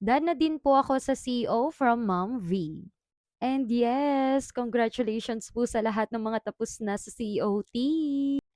Done na din po ako sa CO from Mom V. And yes, congratulations po sa lahat ng mga tapos na sa COT.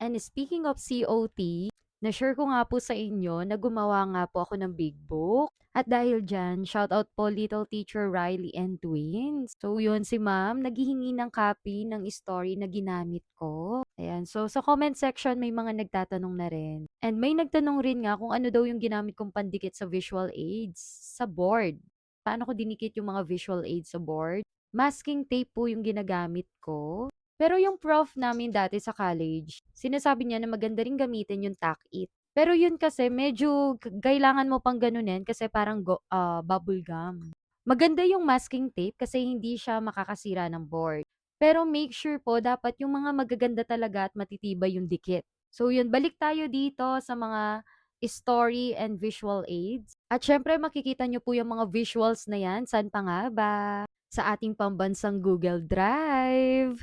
And speaking of COT, na-share ko nga po sa inyo na gumawa nga po ako ng big book. At dahil dyan, shout out po Little Teacher Riley and Twins. So yun, si ma'am, naghihingi ng copy ng story na ginamit ko. Ayan, so sa comment section may mga nagtatanong na rin. And may nagtanong rin nga kung ano daw yung ginamit kong pandikit sa visual aids sa board. Paano ko dinikit yung mga visual aids sa board? Masking tape po yung ginagamit ko. Pero yung prof namin dati sa college, sinasabi niya na maganda rin gamitin yung Tack-It. Pero yun kasi medyo kailangan mo pang ganunin kasi parang bubble gum. Maganda yung masking tape kasi hindi siya makakasira ng board. Pero make sure po dapat yung mga magaganda talaga at matitibay yung dikit. So yun, balik tayo dito sa mga story and visual aids. At syempre makikita nyo po yung mga visuals na yan. Saan pa nga ba? Sa ating pambansang Google Drive.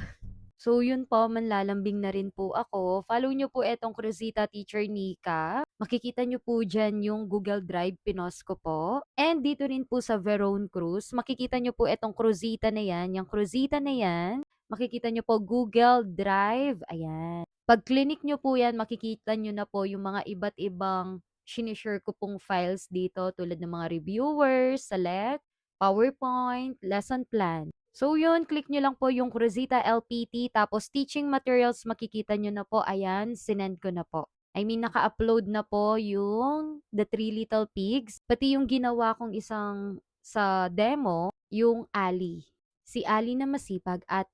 So yun po, manlalambing na rin po ako. Follow nyo po etong Cruzita Teacher Nika. Makikita nyo po dyan yung Google Drive pinost ko po. And dito rin po sa Verone Cruz, makikita nyo po etong Cruzita na yan. Yung Cruzita na yan, makikita nyo po Google Drive. Ayan. Pag clinic nyo po yan, makikita nyo na po yung mga iba't ibang sinishare ko pong files dito tulad ng mga reviewers, select, PowerPoint, lesson plan. So yun, click nyo lang po yung Cruzita LPT, tapos teaching materials, makikita nyo na po, ayan, sinend ko na po. I mean, naka-upload na po yung The Three Little Pigs, pati yung ginawa kong isang sa demo, yung Ali. Si Ali na masipag at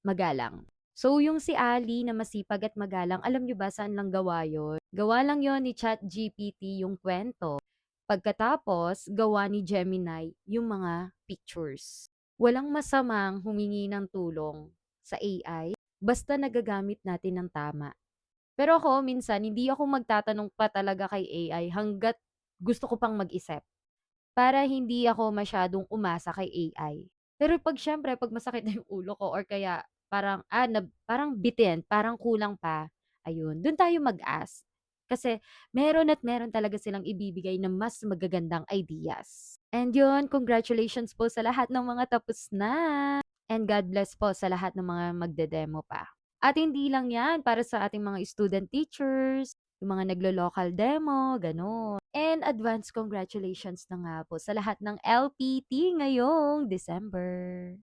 magalang. So, yung si Ali na masipag at magalang, alam nyo ba saan lang gawa yon? Gawa lang yon ni ChatGPT yung kwento. Pagkatapos, gawa ni Gemini yung mga pictures. Walang masamang humingi ng tulong sa AI basta nagagamit natin ng tama. Pero ako, minsan, hindi ako magtatanong pa talaga kay AI hanggat gusto ko pang mag-isip para hindi ako masyadong umasa kay AI. Pero 'pag siyempre 'pag masakit na yung ulo ko or kaya parang, parang bitin, parang kulang pa, ayun, dun tayo mag-ask. Kasi meron at meron talaga silang ibibigay na mas magagandang ideas. And yun, congratulations po sa lahat ng mga tapos na. And God bless po sa lahat ng mga magde-demo pa. At hindi lang yan para sa ating mga student teachers, yung mga naglo-local demo, gano'n. And advance congratulations na nga po sa lahat ng LPT ngayong December.